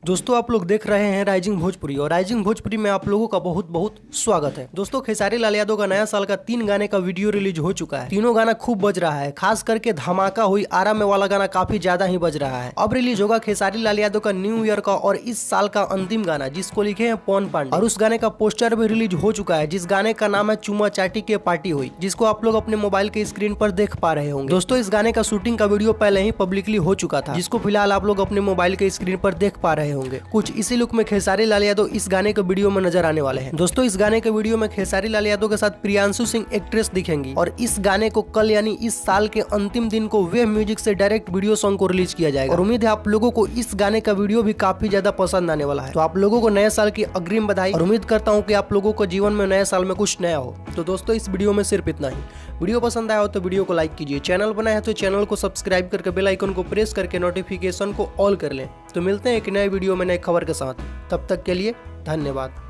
दोस्तों आप लोग देख रहे हैं राइजिंग भोजपुरी और राइजिंग भोजपुरी में आप लोगों का बहुत बहुत स्वागत है। दोस्तों खेसारी लाल यादव का नया साल का 3 गाने का वीडियो रिलीज हो चुका है। तीनों गाना खूब बज रहा है, खास करके धमाका हुई आरा में वाला गाना काफी ज्यादा ही बज रहा है। अब रिलीज होगा खेसारी लाल यादव का न्यू ईयर का और इस साल का अंतिम गाना, जिसको लिखे हैं पवन पांडे, और उस गाने का पोस्टर भी रिलीज हो चुका है, जिस गाने का नाम है चुम्मा चाटी के पार्टी हुई, जिसको आप लोग अपने मोबाइल के स्क्रीन पर देख पा रहे होंगे। दोस्तों इस गाने का शूटिंग का वीडियो पहले ही पब्लिकली हो चुका था, जिसको फिलहाल आप लोग अपने मोबाइल के स्क्रीन पर देख पा रहे होंगे। कुछ इसी लुक में खेसारी लाल यादव इस गाने के वीडियो में नजर आने वाले हैं। दोस्तों इस गाने के वीडियो में खेसारी लाल यादव के साथ प्रियांशु सिंह एक्ट्रेस दिखेंगी और इस गाने को कल यानी इस साल के अंतिम दिन को वेव म्यूजिक से डायरेक्ट वीडियो सॉन्ग को रिलीज किया जाएगा और उम्मीद है आप लोगों को इस गाने का वीडियो भी काफी ज्यादा पसंद आने वाला है। तो आप लोगों को नए साल की अग्रिम बधाई और उम्मीद करता हूँ कि आप लोगों को जीवन में नए साल में कुछ नया हो। तो दोस्तों इस वीडियो में सिर्फ इतना ही। वीडियो पसंद आया हो तो वीडियो को लाइक कीजिए, चैनल बनाया है तो चैनल को सब्सक्राइब करके बेल आइकन को प्रेस करके नोटिफिकेशन को ऑल कर लें। तो मिलते हैं एक नए वीडियो में नए खबर के साथ, तब तक के लिए धन्यवाद।